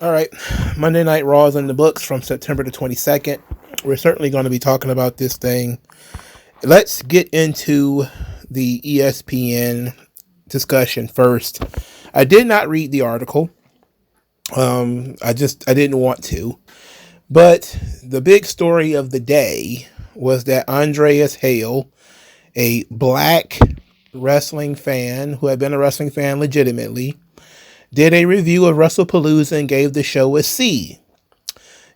All right, Monday Night Raw is in the books from September the 22nd. We're certainly going to be talking about this thing. Let's get into the ESPN discussion first. I did not read the article. I didn't want to. But the big story of the day was that Andreas Hale, a black wrestling fan who had been a wrestling fan legitimately, did a review of WrestlePalooza and gave the show a C.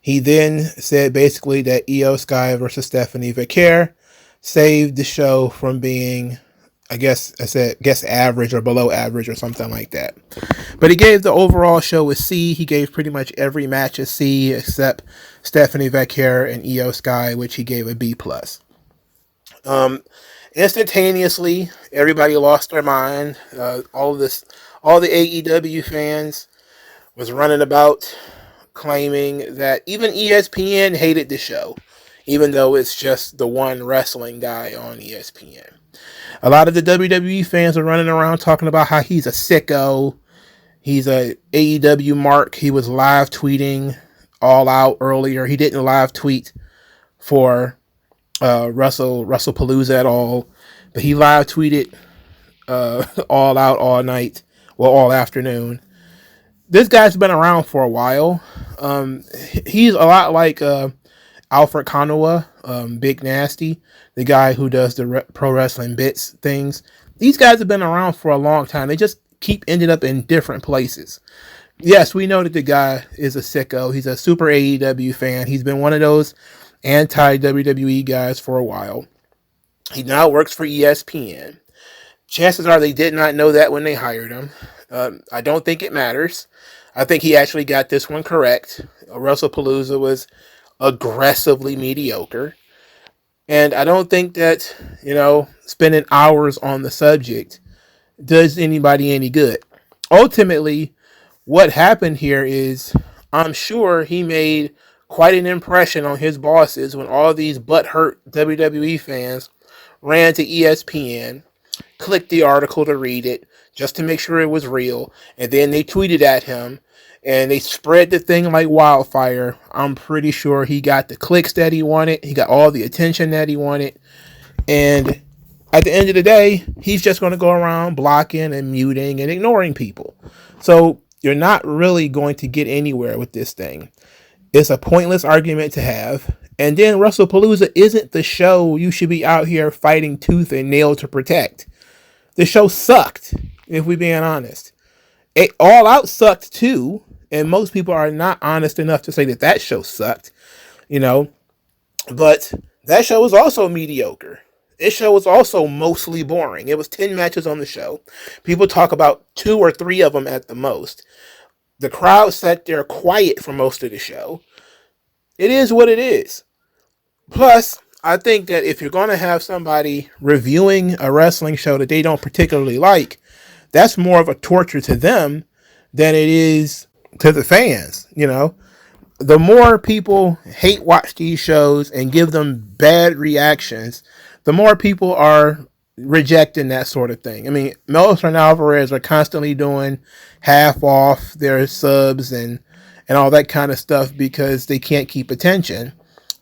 He then said basically that Io Sky versus Stephanie Vaquer saved the show from being, guess average or below average or something like that. But he gave the overall show a C. He gave pretty much every match a C except Stephanie Vaquer and Io Sky, which he gave a B plus. Instantaneously, everybody lost their mind. All the AEW fans was running about claiming that even ESPN hated the show, even though it's just the one wrestling guy on ESPN. A lot of the WWE fans are running around talking about how he's a sicko. He's a AEW mark. He was live tweeting All Out earlier. He didn't live tweet for WrestlePalooza at all, but he live tweeted All Out all night, all afternoon. This guy's been around for a while. He's a lot like Alfred Konuwa, Big Nasty, the guy who does the pro wrestling bits things. These guys have been around for a long time. They just keep ending up in different places. Yes, we know that the guy is a sicko. He's a super AEW fan. He's been one of those anti-WWE guys for a while. He now works for ESPN. Chances are they did not know that when they hired him. I don't think it matters. I think he actually got this one correct. WrestlePalooza was aggressively mediocre. And I don't think that, spending hours on the subject does anybody any good. Ultimately, what happened here is I'm sure he made quite an impression on his bosses when all these butthurt WWE fans ran to ESPN, clicked the article to read it, just to make sure it was real, and then they tweeted at him, and they spread the thing like wildfire. I'm pretty sure he got the clicks that he wanted, he got all the attention that he wanted, and at the end of the day, he's just going to go around blocking and muting and ignoring people. So you're not really going to get anywhere with this thing. It's a pointless argument to have. And then WrestlePalooza isn't the show you should be out here fighting tooth and nail to protect. The show sucked, if we're being honest. All Out sucked too, and most people are not honest enough to say that show sucked, But that show was also mediocre. This show was also mostly boring. It was 10 matches on the show. People talk about 2 or 3 of them at the most. The crowd sat there quiet for most of the show. It is what it is. Plus, I think that if you're going to have somebody reviewing a wrestling show that they don't particularly like, that's more of a torture to them than it is to the fans, The more people hate watch these shows and give them bad reactions, the more people are rejecting that sort of thing. I mean, Meltzer and Alvarez are constantly doing half off their subs and all that kind of stuff because they can't keep attention,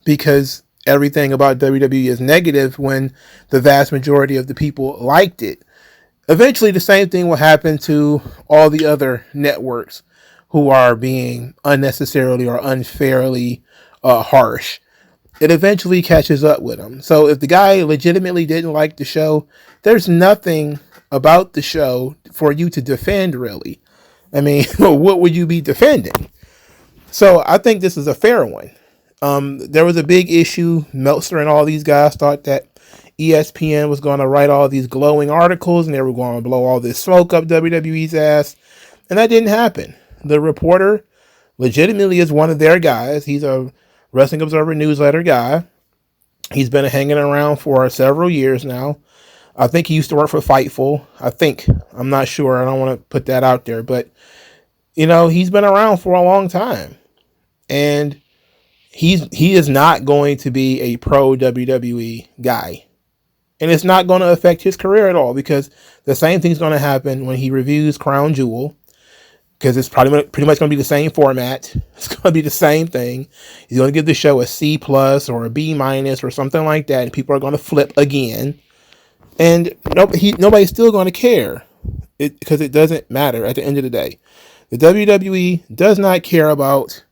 because everything about WWE is negative when the vast majority of the people liked it. Eventually, the same thing will happen to all the other networks who are being unnecessarily or unfairly harsh. It eventually catches up with them. So if the guy legitimately didn't like the show, there's nothing about the show for you to defend, really. I mean, what would you be defending? So I think this is a fair one. There was a big issue. Meltzer and all these guys thought that ESPN was going to write all these glowing articles and they were going to blow all this smoke up WWE's ass. And that didn't happen. The reporter legitimately is one of their guys. He's a Wrestling Observer newsletter guy. He's been hanging around for several years now. I think he used to work for Fightful. I'm not sure. I don't want to put that out there. But, he's been around for a long time. And he is not going to be a pro WWE guy. And it's not going to affect his career at all, because the same thing's going to happen when he reviews Crown Jewel. because it's pretty much going to be the same format. It's going to be the same thing. He's going to give the show a C plus or a B minus or something like that, and people are going to flip again. And nobody's still going to care because it doesn't matter at the end of the day. The WWE does not care about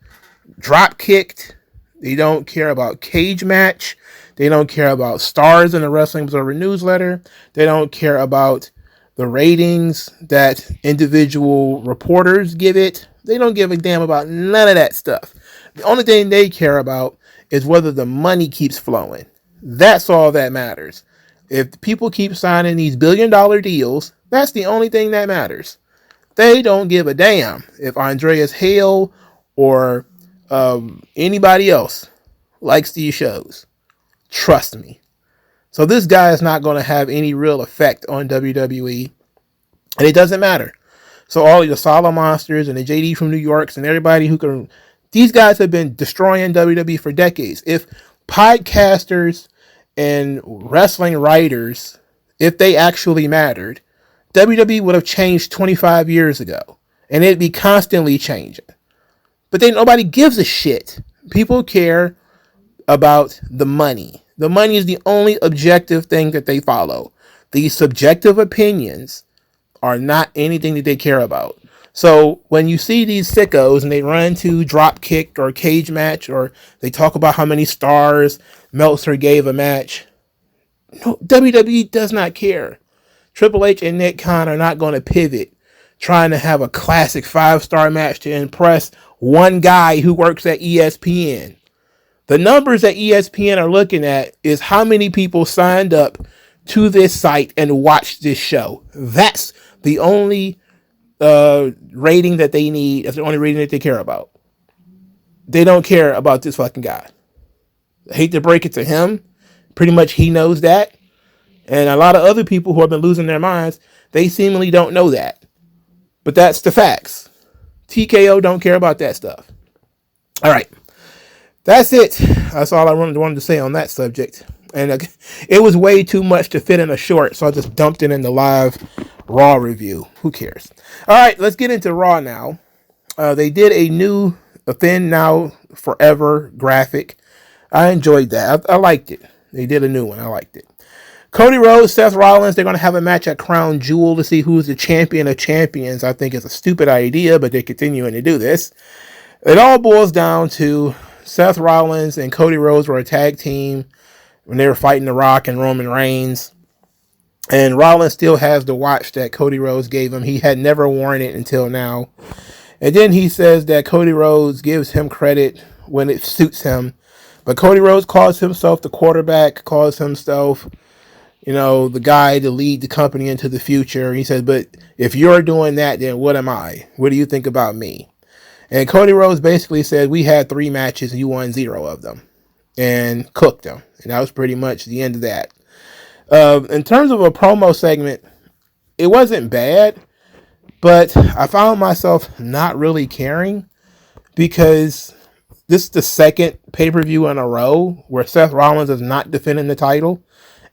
drop kicked. They don't care about cage match. They don't care about stars in the Wrestling Observer newsletter. They don't care about the ratings that individual reporters give it. They don't give a damn about none of that stuff. The only thing they care about is whether the money keeps flowing. That's all that matters. If people keep signing these billion-dollar deals, that's the only thing that matters. They don't give a damn if Andreas Hale or anybody else likes these shows. Trust me. So this guy is not going to have any real effect on WWE. And it doesn't matter. So all of the Solid Monsters and the JD from New Yorks and everybody who can... These guys have been destroying WWE for decades. If podcasters and wrestling writers, if they actually mattered, WWE would have changed 25 years ago. And it'd be constantly changing. But then nobody gives a shit. People care about the money. The money is the only objective thing that they follow. These subjective opinions are not anything that they care about. So when you see these sickos and they run to drop kick or cage match, or they talk about how many stars Meltzer gave a match, no, WWE does not care. Triple H and Nick Khan are not going to pivot trying to have a classic 5-star match to impress one guy who works at ESPN. The numbers that ESPN are looking at is how many people signed up to this site and watched this show. That's the only rating that they need. That's the only rating that they care about. They don't care about this fucking guy. I hate to break it to him. Pretty much he knows that. And a lot of other people who have been losing their minds, they seemingly don't know that. But that's the facts. TKO don't care about that stuff. All right. That's it. That's all I wanted to say on that subject. And it was way too much to fit in a short, so I just dumped it in the live Raw review. Who cares? All right, let's get into Raw now. They did a new Thin Now Forever graphic. I enjoyed that. I liked it. They did a new one. I liked it. Cody Rhodes, Seth Rollins, they're going to have a match at Crown Jewel to see who's the champion of champions. I think it's a stupid idea, but they're continuing to do this. It all boils down to Seth Rollins and Cody Rhodes were a tag team when they were fighting The Rock and Roman Reigns. And Rollins still has the watch that Cody Rhodes gave him. He had never worn it until now. And then he says that Cody Rhodes gives him credit when it suits him. But Cody Rhodes calls himself the quarterback, calls himself, the guy to lead the company into the future. He says, but if you're doing that, then what am I? What do you think about me? And Cody Rhodes basically said, we had 3 matches and you won 0 of them. And cooked them. And that was pretty much the end of that. In terms of a promo segment, it wasn't bad. But I found myself not really caring. Because this is the second pay-per-view in a row where Seth Rollins is not defending the title.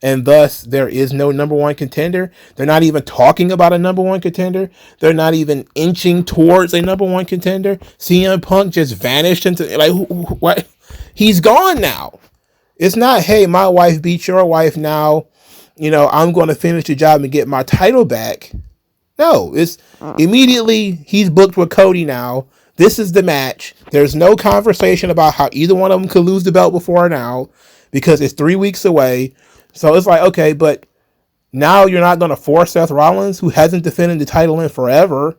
And thus, there is no number 1 contender. They're not even talking about a number 1 contender. They're not even inching towards a number 1 contender. CM Punk just vanished into, what? He's gone now. It's not, hey, my wife beat your wife now. I'm going to finish the job and get my title back. No, it's immediately he's booked with Cody now. This is the match. There's no conversation about how either one of them could lose the belt before now because it's 3 weeks away. So it's like, okay, but now you're not going to force Seth Rollins, who hasn't defended the title in forever,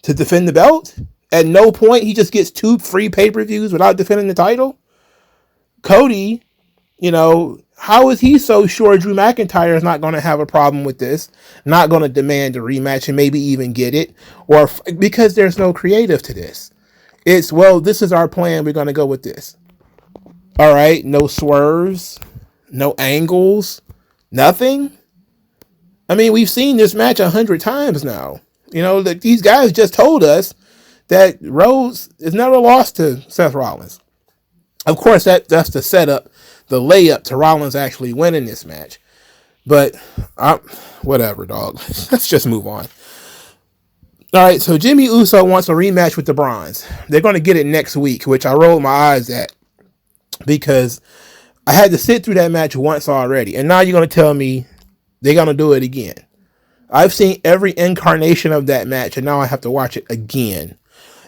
to defend the belt? At no point he just gets 2 free pay-per-views without defending the title? Cody, how is he so sure Drew McIntyre is not going to have a problem with this, not going to demand a rematch and maybe even get it? Or because there's no creative to this. It's, well, this is our plan. We're going to go with this. All right, no swerves. No angles, nothing. I mean, we've seen this match 100 times now. These guys just told us that Rhodes has never lost to Seth Rollins. Of course, that's the setup, the layup to Rollins actually winning this match. But whatever, dog. Let's just move on. All right, so Jimmy Uso wants a rematch with the Bronze. They're going to get it next week, which I rolled my eyes at because I had to sit through that match once already. And now you're going to tell me they're going to do it again. I've seen every incarnation of that match, and now I have to watch it again.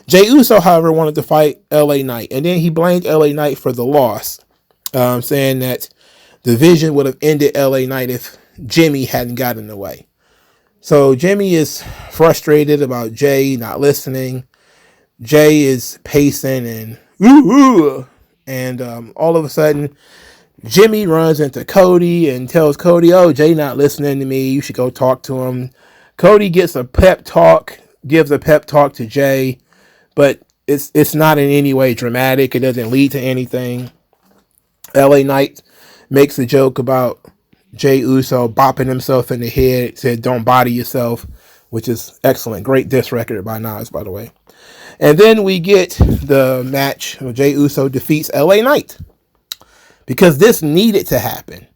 Jey Uso, however, wanted to fight LA Knight, and then he blamed LA Knight for the loss, saying that the Vision would have ended LA Knight if Jimmy hadn't gotten in the way. So Jimmy is frustrated about Jey not listening. Jey is pacing and all of a sudden Jimmy runs into Cody and tells Cody, "Oh, Jey not listening to me. You should go talk to him." Cody gets a pep talk, gives a pep talk to Jey, but it's not in any way dramatic. It doesn't lead to anything. LA Knight makes a joke about Jey Uso bopping himself in the head, said, "Don't body yourself," which is excellent. Great diss record by Nas, by the way. And then we get the match where Jey Uso defeats LA Knight because this needed to happen.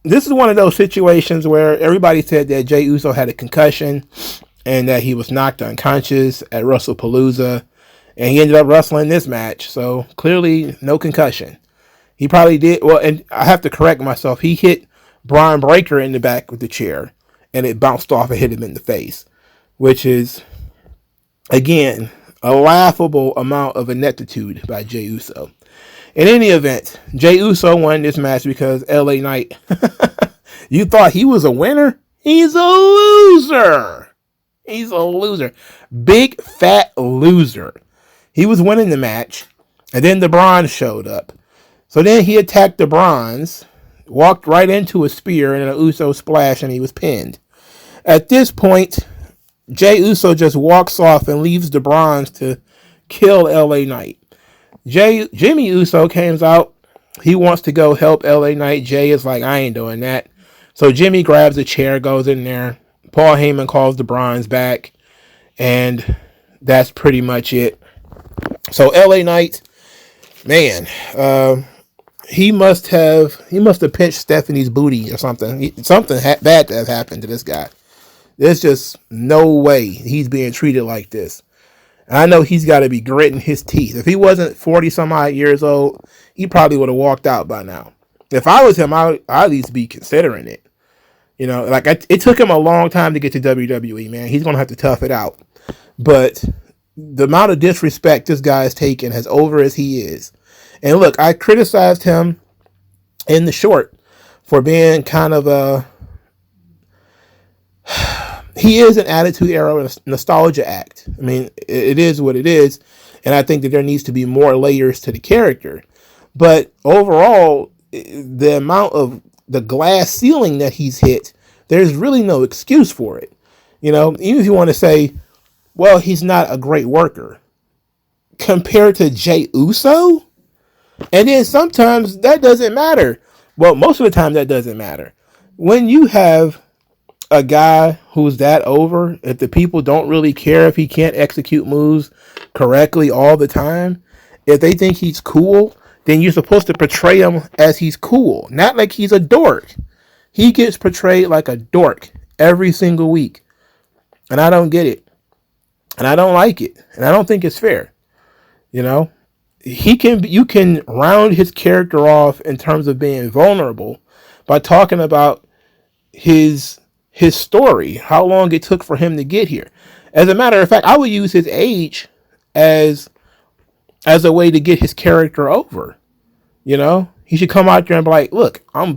This is one of those situations where everybody said that Jey Uso had a concussion and that he was knocked unconscious at WrestlePalooza, and he ended up wrestling this match. So clearly no concussion. He probably did. Well, and I have to correct myself. He hit Braun Breaker in the back with the chair, and it bounced off and hit him in the face, which is, again, a laughable amount of ineptitude by Jey Uso. In any event, Jey Uso won this match because LA Knight, you thought he was a winner? He's a loser. He's a loser. Big, fat loser. He was winning the match, and then the Bronze showed up. So then he attacked the Bronze, walked right into a spear and an Uso splash, and he was pinned. At this point, Jey Uso just walks off and leaves the Bronze to kill LA Knight. Jimmy Uso comes out. He wants to go help LA Knight. Jey is like, "I ain't doing that." So Jimmy grabs a chair, goes in there. Paul Heyman calls the Bronze back, and that's pretty much it. So LA Knight, man, he must have pinched Stephanie's booty or something. Something bad to have happened to this guy. There's just no way he's being treated like this. And I know he's got to be gritting his teeth. If he wasn't 40 some odd years old, he probably would have walked out by now. If I was him, I'd at least be considering it. You know, like it took him a long time to get to WWE, man. He's going to have to tough it out. But the amount of disrespect this guy is taking, as over as he is. And look, I criticized him in the short for being kind of a... He is an Attitude Era nostalgia act. I mean, it is what it is. And I think that there needs to be more layers to the character. But overall, the amount of the glass ceiling that he's hit, there's really no excuse for it. You know, even if you want to say, well, he's not a great worker. Compared to Jey Uso? And then sometimes that doesn't matter. Well, most of the time that doesn't matter. When you have a guy who's that over, if the people don't really care if he can't execute moves correctly all the time, if they think he's cool, then you're supposed to portray him as he's cool, not like he's a dork. He gets portrayed like a dork every single week. And I don't get it. And I don't like it. And I don't think it's fair. You know, you can round his character off in terms of being vulnerable by talking about his story, how long it took for him to get here. As a matter of fact, I would use his age as a way to get his character over. You know, he should come out there and be like, "Look, I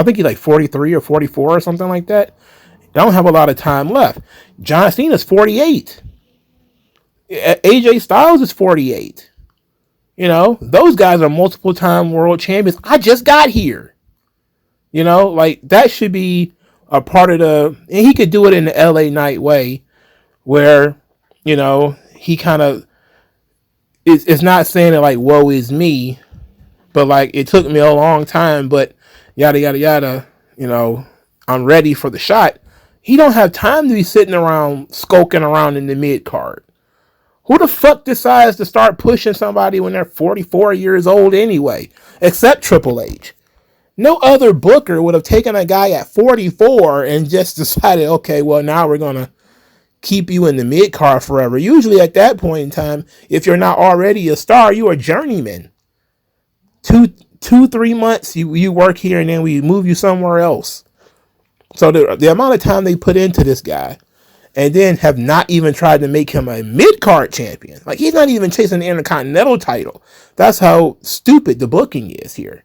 think he's like 43 or 44 or something like that. I don't have a lot of time left." John Cena's 48. AJ Styles is 48. You know, those guys are multiple time world champions. I just got here. You know, like that should be a part of and he could do it in the LA Knight way where, you know, he kind of it's not saying it like, "Woe is me," but like, it took me a long time, but yada, yada, yada, you know, I'm ready for the shot. He don't have time to be sitting around skulking around in the mid card. Who the fuck decides to start pushing somebody when they're 44 years old anyway? Except Triple H. No other booker would have taken a guy at 44 and just decided, okay, well, now we're going to keep you in the mid card forever. Usually at that point in time, if you're not already a star, you are a journeyman. 3 months you work here and then we move you somewhere else. So the amount of time they put into this guy, and then have not even tried to make him a mid-card champion. Like, he's not even chasing the Intercontinental title. That's how stupid the booking is here.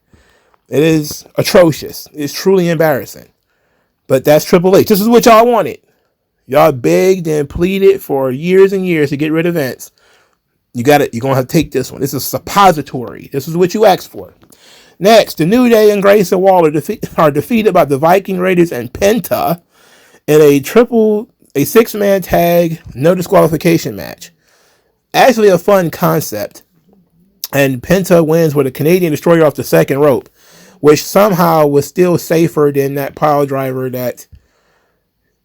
It is atrocious. It's truly embarrassing. But that's Triple H. This is what y'all wanted. Y'all begged and pleaded for years and years to get rid of Vince. You're going to have to take this one. This is suppository. This is what you asked for. Next, the New Day and Grayson Waller are defeated by the Viking Raiders and Penta in a 6-man tag, no disqualification match. Actually a fun concept. And Penta wins with a Canadian Destroyer off the second rope, which somehow was still safer than that pile driver that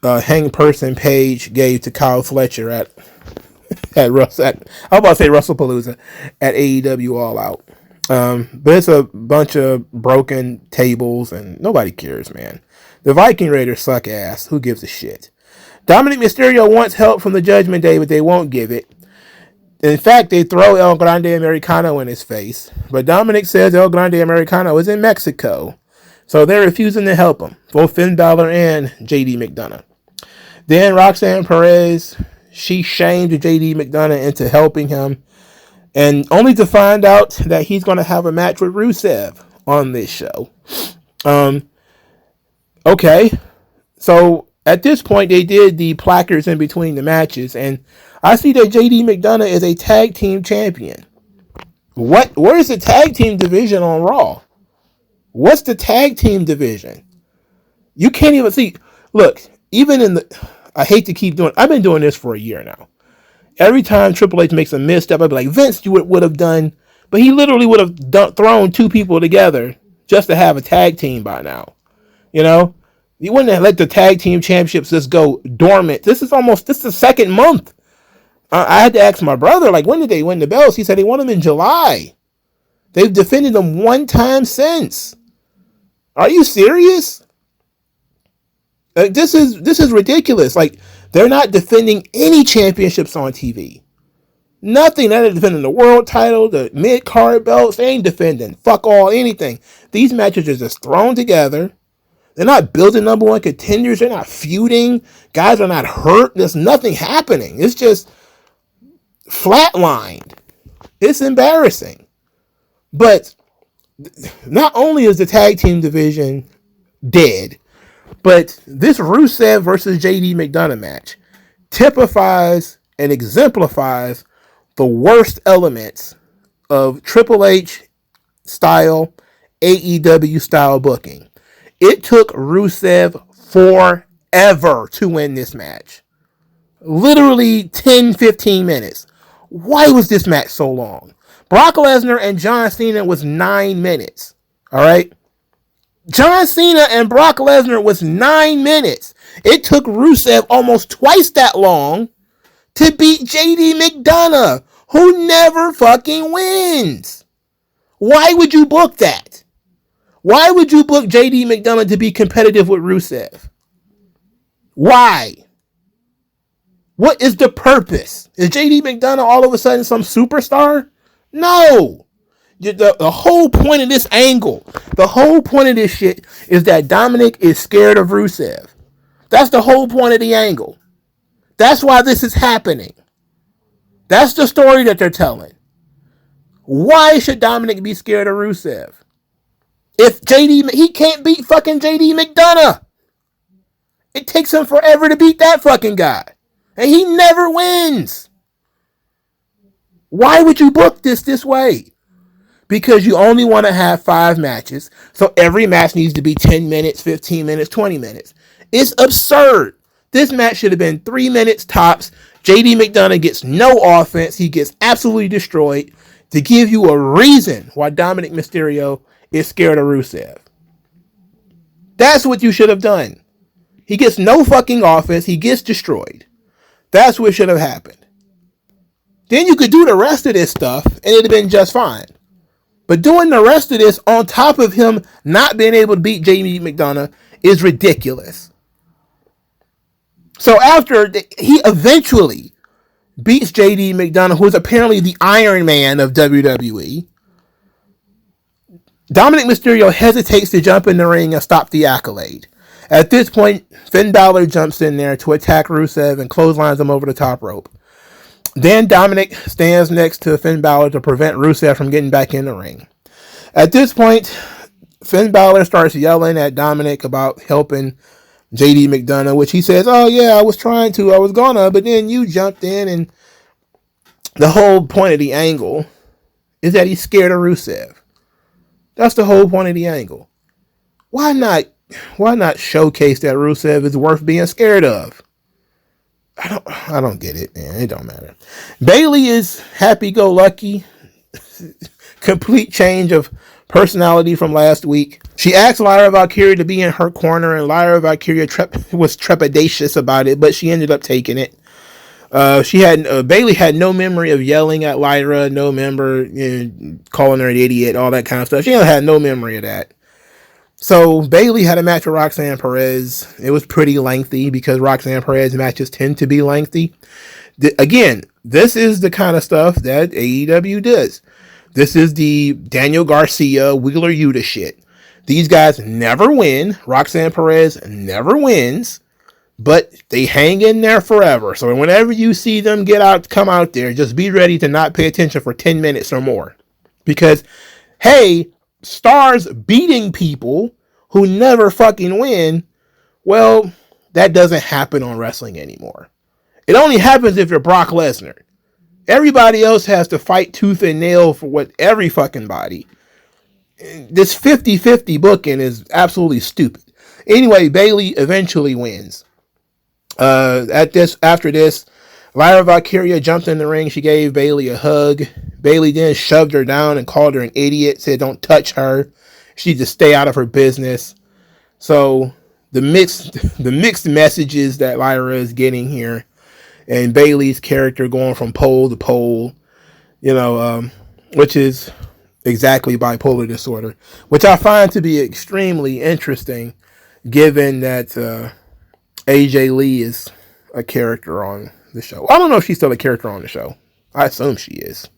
Hang Person Page gave to Kyle Fletcher at I'm about to say WrestlePalooza at AEW All Out. But it's a bunch of broken tables and nobody cares, man. The Viking Raiders suck ass. Who gives a shit? Dominic Mysterio wants help from the Judgment Day, but they won't give it. In fact, they throw El Grande Americano in his face. But Dominic says El Grande Americano is in Mexico. So they're refusing to help him. Both Finn Balor and JD McDonagh. Then Roxanne Perez, she shamed JD McDonagh into helping him. And only to find out that he's going to have a match with Rusev on this show. Okay. So at this point, they did the placards in between the matches, and I see that JD McDonagh is a tag team champion. Where's the tag team division on Raw? What's the tag team division? You can't even see. Look, I hate to keep doing. I've been doing this for a year now. Every time Triple H makes a misstep, I'd be like, Vince, you would have done, but he literally would have thrown two people together just to have a tag team by now. You know? You wouldn't have let the tag team championships just go dormant. This is the second month. I had to ask my brother, like, when did they win the belts? He said they won them in July. They've defended them one time since. Are you serious? Like, this is ridiculous. Like, they're not defending any championships on TV. Nothing. They're not defending the world title, the mid-card belts. They ain't defending fuck all anything. These matches are just thrown together. They're not building number one contenders. They're not feuding. Guys are not hurt. There's nothing happening. It's just flatlined. It's embarrassing. But not only is the tag team division dead, but this Rusev versus JD McDonagh match typifies and exemplifies the worst elements of Triple H style, AEW style booking. It took Rusev forever to win this match. Literally 10, 15 minutes. Why was this match so long? Brock Lesnar and John Cena was 9 minutes. All right? John Cena and Brock Lesnar was 9 minutes. It took Rusev almost twice that long to beat JD McDonagh, who never fucking wins. Why would you book that? Why would you book JD McDonagh to be competitive with Rusev? Why? What is the purpose? Is JD McDonagh all of a sudden some superstar? No. The whole point of this angle, the whole point of this shit is that Dominic is scared of Rusev. That's the whole point of the angle. That's why this is happening. That's the story that they're telling. Why should Dominic be scared of Rusev? If he can't beat fucking JD McDonagh. It takes him forever to beat that fucking guy. And he never wins. Why would you book this way? Because you only want to have 5 matches. So every match needs to be 10 minutes, 15 minutes, 20 minutes. It's absurd. This match should have been 3 minutes tops. JD McDonagh gets no offense. He gets absolutely destroyed to give you a reason why Dominic Mysterio is scared of Rusev. That's what you should have done. He gets no fucking offense. He gets destroyed. That's what should have happened. Then you could do the rest of this stuff and it'd have been just fine. But doing the rest of this on top of him not being able to beat JD McDonagh is ridiculous. So after he eventually beats JD McDonagh, who is apparently the Iron Man of WWE, Dominic Mysterio hesitates to jump in the ring and stop the Accolade. At this point, Finn Balor jumps in there to attack Rusev and clotheslines him over the top rope. Then Dominic stands next to Finn Balor to prevent Rusev from getting back in the ring. At this point, Finn Balor starts yelling at Dominic about helping JD McDonagh, which he says, oh yeah, I was gonna, but then you jumped in, and the whole point of the angle is that he's scared of Rusev. That's the whole point of the angle. Why not showcase that Rusev is worth being scared of? I don't get it, man. It don't matter. Bayley is happy-go-lucky. Complete change of personality from last week. She asked Lyra Valkyria to be in her corner, and Lyra Valkyria was trepidatious about it, but she ended up taking it. Bayley had no memory of yelling at Lyra, no memory, calling her an idiot, all that kind of stuff. She had no memory of that. So Bayley had a match with Roxanne Perez. It was pretty lengthy because Roxanne Perez matches tend to be lengthy. Again, this is the kind of stuff that AEW does. This is the Daniel Garcia, Wheeler Yuta shit. These guys never win. Roxanne Perez never wins, but they hang in there forever. So whenever you see them come out there, just be ready to not pay attention for 10 minutes or more. Because, hey, stars beating people who never fucking win, well, that doesn't happen on wrestling anymore. It only happens if you're Brock Lesnar. Everybody else has to fight tooth and nail for every fucking body. This 50-50 booking is absolutely stupid. Anyway, Bayley eventually wins. After this, Lyra Valkyria jumped in the ring. She gave Bayley a hug. Bayley then shoved her down and called her an idiot, said don't touch her. She needs to stay out of her business. So the mixed messages that Lyra is getting here, and Bayley's character going from pole to pole, which is exactly bipolar disorder, which I find to be extremely interesting, given that AJ Lee is a character on the show. I don't know if she's still a character on the show. I assume she is.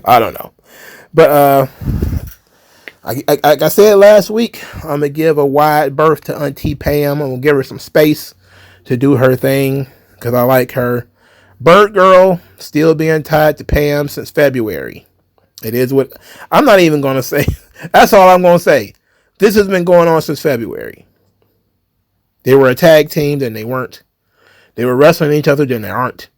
I don't know. But like I said last week, I'm going to give a wide berth to Auntie Pam. I'm going to give her some space to do her thing because I like her. Bird Girl still being tied to Pam since February. It is what... I'm not even going to say... That's all I'm going to say. This has been going on since February. They were a tag team, then they weren't. They were wrestling each other, then they aren't.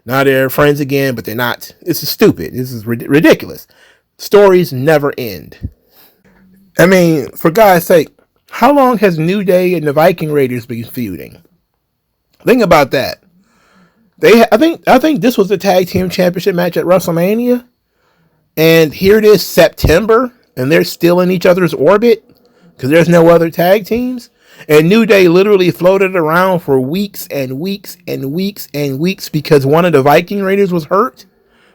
Now they're friends again, but they're not. This is stupid. This is ridiculous. Stories never end. I mean, for God's sake, how long has New Day and the Viking Raiders been feuding? Think about that. I think this was the tag team championship match at WrestleMania, and here it is September, and they're still in each other's orbit because there's no other tag teams. And New Day literally floated around for weeks and weeks and weeks and weeks because one of the Viking Raiders was hurt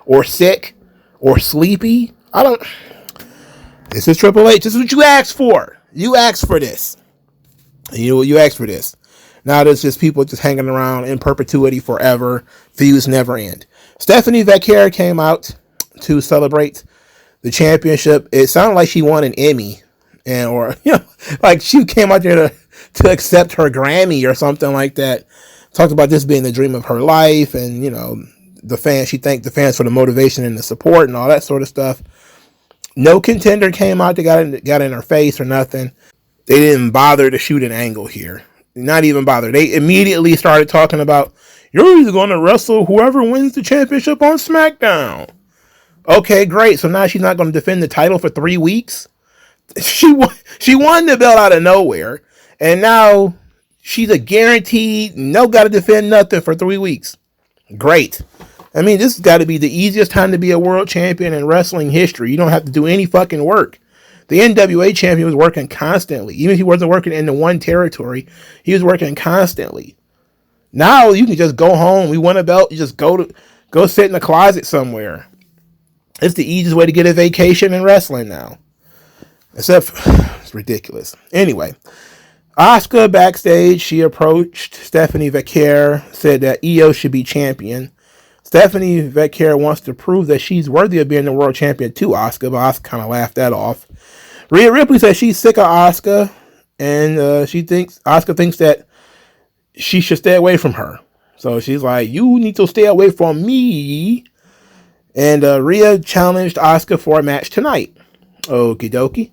or sick or sleepy. This is Triple H. This is what you asked for. You asked for this. You asked for this. Now there's just people just hanging around in perpetuity forever. Feuds never end. Stephanie Vaquer came out to celebrate the championship. It sounded like she won an Emmy, like she came out there to accept her Grammy or something like that. Talked about this being the dream of her life, and she thanked the fans for the motivation and the support and all that sort of stuff. No contender came out that got in her face or nothing. They didn't bother to shoot an angle here. Not even bother. They immediately started talking about, you're either going to wrestle whoever wins the championship on SmackDown. Okay, great. So now she's not going to defend the title for 3 weeks? She won the belt out of nowhere, and now she's a guaranteed got to defend nothing for 3 weeks. Great. I mean, this has got to be the easiest time to be a world champion in wrestling history. You don't have to do any fucking work. The NWA champion was working constantly. Even if he wasn't working in the one territory, he was working constantly. Now you can just go home. We won a belt. You just go sit in the closet somewhere. It's the easiest way to get a vacation in wrestling now. Except, it's ridiculous. Anyway, Asuka backstage, she approached Stephanie Vaquer, said that Io should be champion. Stephanie Vaquer wants to prove that she's worthy of being the world champion to Asuka, but Asuka kind of laughed that off. Rhea Ripley says she's sick of Asuka, and Asuka thinks that she should stay away from her. So she's like, you need to stay away from me. And Rhea challenged Asuka for a match tonight. Okie dokie.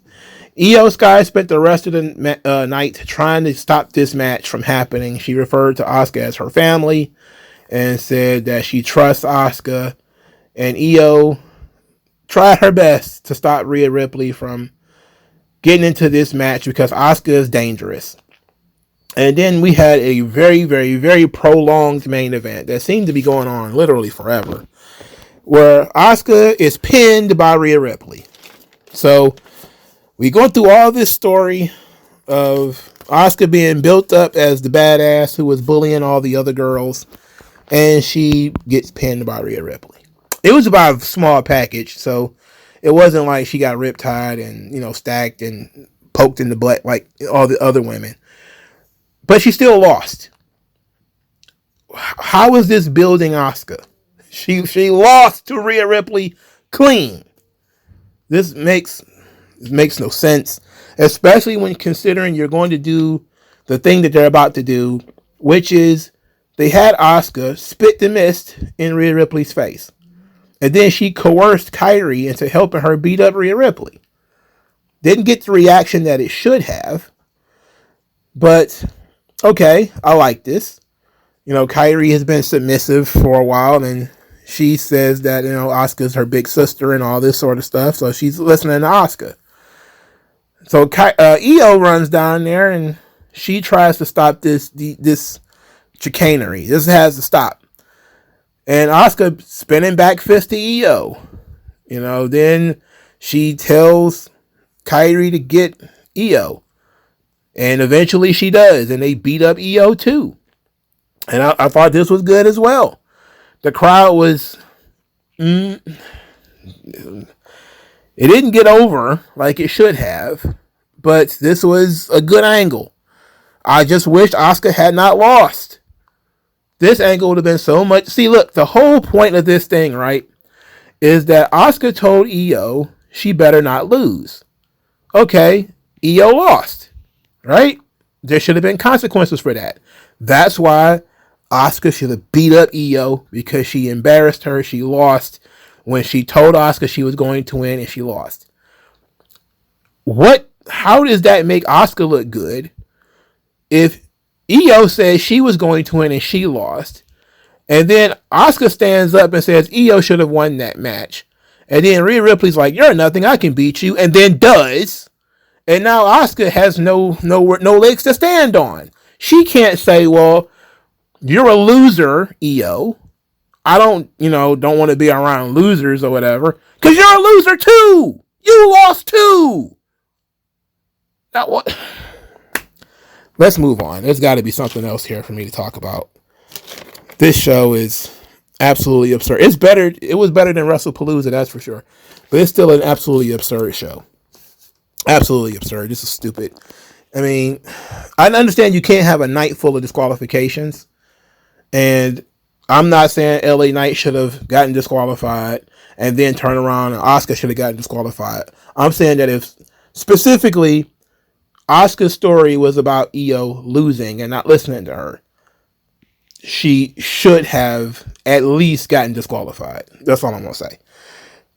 Io Sky spent the rest of the night trying to stop this match from happening. She referred to Asuka as her family and said that she trusts Asuka. And Io tried her best to stop Rhea Ripley from getting into this match because Asuka is dangerous. And then we had a very, very, very prolonged main event that seemed to be going on literally forever, where Asuka is pinned by Rhea Ripley. So we go through all this story of Asuka being built up as the badass who was bullying all the other girls, and she gets pinned by Rhea Ripley. It was about a small package, so it wasn't like she got riptide and, stacked and poked in the butt like all the other women. But she still lost. How is this building Asuka? She lost to Rhea Ripley clean. This makes no sense, especially when considering you're going to do the thing that they're about to do, which is they had Asuka spit the mist in Rhea Ripley's face. And then she coerced Kairi into helping her beat up Rhea Ripley. Didn't get the reaction that it should have. But, okay, I like this. Kairi has been submissive for a while, and she says that, Asuka's her big sister and all this sort of stuff. So she's listening to Asuka. So Io runs down there, and she tries to stop this chicanery. This has to stop. And Asuka spinning back fist to Io. Then she tells Kairi to get Io. And eventually she does. And they beat up Io too. And I thought this was good as well. The crowd was... it didn't get over like it should have. But this was a good angle. I just wished Asuka had not lost. This angle would have been so much... See, look, the whole point of this thing, right, is that Asuka told Io she better not lose. Okay, Io lost, right? There should have been consequences for that. That's why Asuka should have beat up Io, because she embarrassed her. She lost when she told Asuka she was going to win, and she lost. How does that make Asuka look good if Io says she was going to win and she lost, and then Asuka stands up and says Io should have won that match, and then Rhea Ripley's like, you're nothing, I can beat you, and then does, and now Asuka has no legs to stand on. She can't say, well, you're a loser, Io. I don't want to be around losers or whatever, because you're a loser too. You lost too. Now what? Let's move on. There's got to be something else here for me to talk about. This show is absolutely absurd. It was better than WrestlePalooza, that's for sure. But it's still an absolutely absurd show. Absolutely absurd. This is stupid. I mean, I understand you can't have a night full of disqualifications. And I'm not saying LA Knight should have gotten disqualified and then turn around and Asuka should have gotten disqualified. I'm saying that if specifically Asuka's story was about Io losing and not listening to her, she should have at least gotten disqualified. That's all I'm going to say.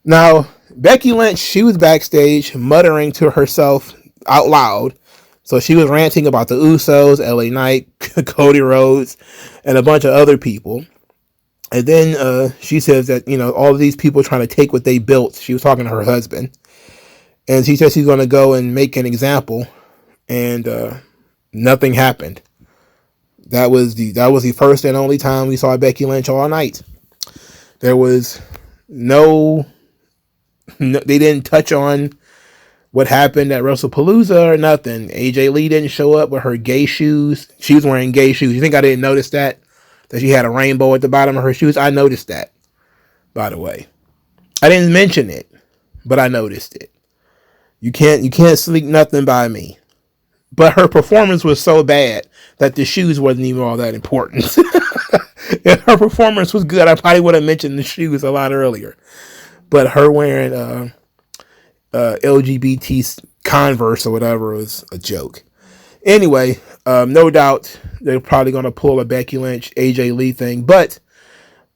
Now, Becky Lynch, she was backstage muttering to herself out loud. So she was ranting about the Usos, LA Knight, Cody Rhodes, and a bunch of other people. And then she says that, all of these people trying to take what they built. She was talking to her husband. And she says she's going to go and make an example. And nothing happened. That was the first and only time we saw Becky Lynch all night. There was no they didn't touch on what happened at WrestlePalooza or nothing. AJ Lee didn't show up with her gay shoes. She was wearing gay shoes. You think I didn't notice that? That she had a rainbow at the bottom of her shoes? I noticed that, by the way. I didn't mention it, but I noticed it. You can't sneak nothing by me. But her performance was so bad that the shoes wasn't even all that important. If her performance was good, I probably would have mentioned the shoes a lot earlier. But her wearing LGBT Converse or whatever was a joke. Anyway, no doubt they're probably going to pull a Becky Lynch, AJ Lee thing, but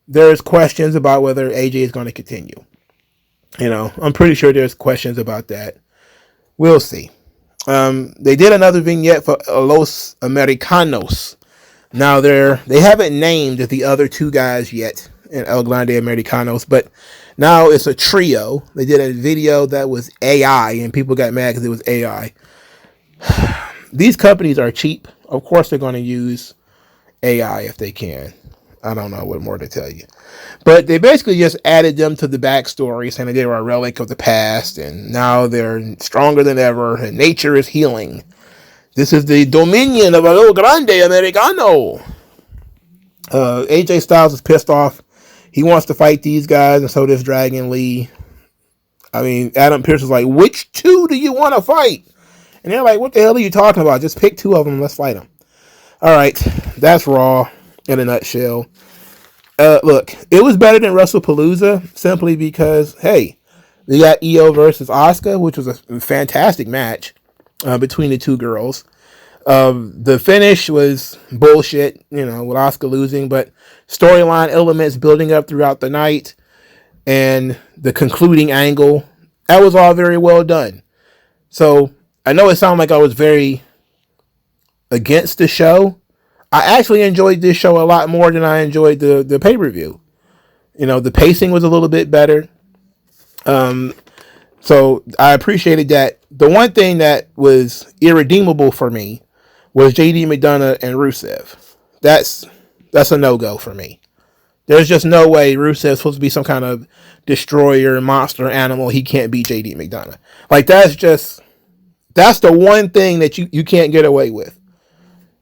there's questions about whether AJ is going to continue. I'm pretty sure there's questions about that. We'll see. They did another vignette for Los Americanos. Now they haven't named the other two guys yet in El Grande Americanos, but now it's a trio. They did a video that was AI, and people got mad because it was AI. These companies are cheap. Of course, they're going to use AI if they can. I don't know what more to tell you. But they basically just added them to the backstory, saying that they were a relic of the past, and now they're stronger than ever, and nature is healing. This is the dominion of El Grande Americano. AJ Styles is pissed off. He wants to fight these guys, and so does Dragon Lee. I mean, Adam Pearce is like, which two do you want to fight? And they're like, what the hell are you talking about? Just pick two of them and let's fight them. All right, that's Raw in a nutshell. Look, it was better than WrestlePalooza simply because, hey, we got Io versus Asuka, which was a fantastic match between the two girls. The finish was bullshit, with Asuka losing, but storyline elements building up throughout the night and the concluding angle, that was all very well done. So I know it sounded like I was very against the show. I actually enjoyed this show a lot more than I enjoyed the pay-per-view. The pacing was a little bit better. So I appreciated that. The one thing that was irredeemable for me was JD McDonagh and Rusev. That's a no-go for me. There's just no way Rusev's supposed to be some kind of destroyer, monster animal. He can't beat JD McDonagh. Like, that's the one thing that you can't get away with.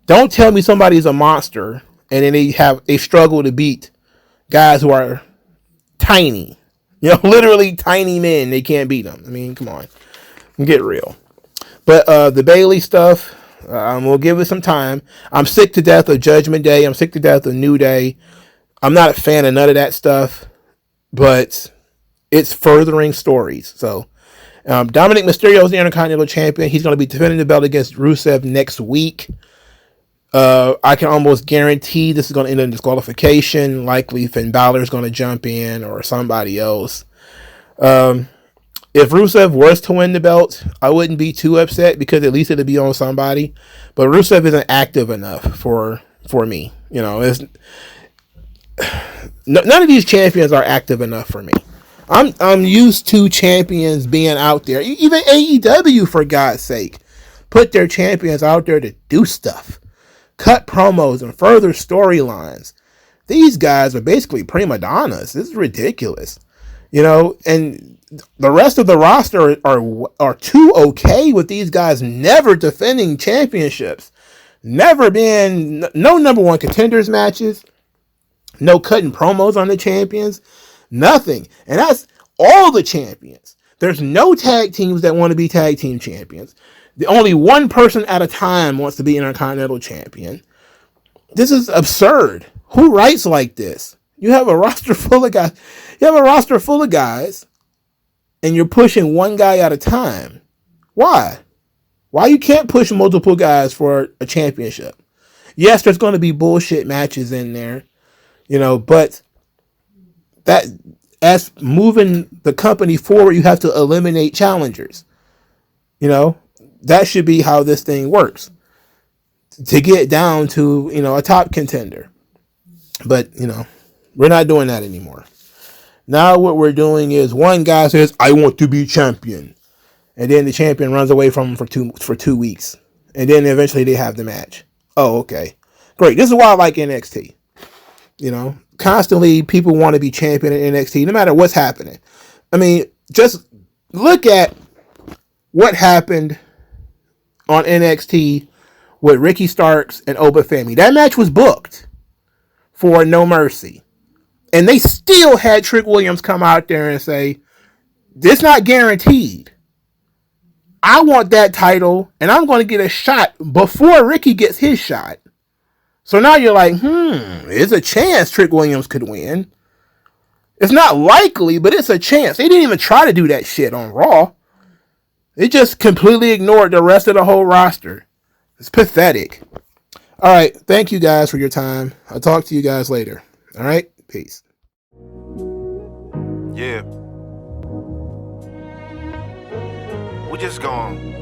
Don't tell me somebody's a monster and then they struggle to beat guys who are tiny. Literally tiny men. They can't beat them. I mean, come on. Get real. But the Bayley stuff, we'll give it some time. I'm sick to death of Judgment Day. I'm sick to death of New Day. I'm not a fan of none of that stuff. But it's furthering stories. So Dominic Mysterio is the Intercontinental Champion. He's going to be defending the belt against Rusev next week. I can almost guarantee this is going to end in disqualification. Likely Finn Balor is going to jump in or somebody else. If Rusev was to win the belt, I wouldn't be too upset because at least it'd be on somebody. But Rusev isn't active enough for me. None of these champions are active enough for me. I'm used to champions being out there. Even AEW, for God's sake, put their champions out there to do stuff. Cut promos and further storylines. These guys are basically prima donnas. This is ridiculous. And the rest of the roster are too okay with these guys never defending championships. Never been, no number one contenders matches. No cutting promos on the champions. Nothing. And that's all the champions. There's no tag teams that want to be tag team champions. Only one person at a time wants to be Intercontinental Champion. This is absurd. Who writes like this? You have a roster full of guys. And you're pushing one guy at a time. Why? Why you can't push multiple guys for a championship? Yes, there's going to be bullshit matches in there. But that as moving the company forward, you have to eliminate challengers. That should be how this thing works. To get down to, a top contender. But, we're not doing that anymore. Now what we're doing is one guy says, I want to be champion. And then the champion runs away from him for 2 weeks. And then eventually they have the match. Oh, okay. Great. This is why I like NXT. Constantly people want to be champion in NXT, no matter what's happening. I mean, just look at what happened on NXT with Ricky Starks and Oba Femi. That match was booked for No Mercy. And they still had Trick Williams come out there and say, this not guaranteed. I want that title, and I'm going to get a shot before Ricky gets his shot. So now you're like, there's a chance Trick Williams could win. It's not likely, but it's a chance. They didn't even try to do that shit on Raw. They just completely ignored the rest of the whole roster. It's pathetic. All right. Thank you guys for your time. I'll talk to you guys later. All right. Peace. Yeah. We're just gonna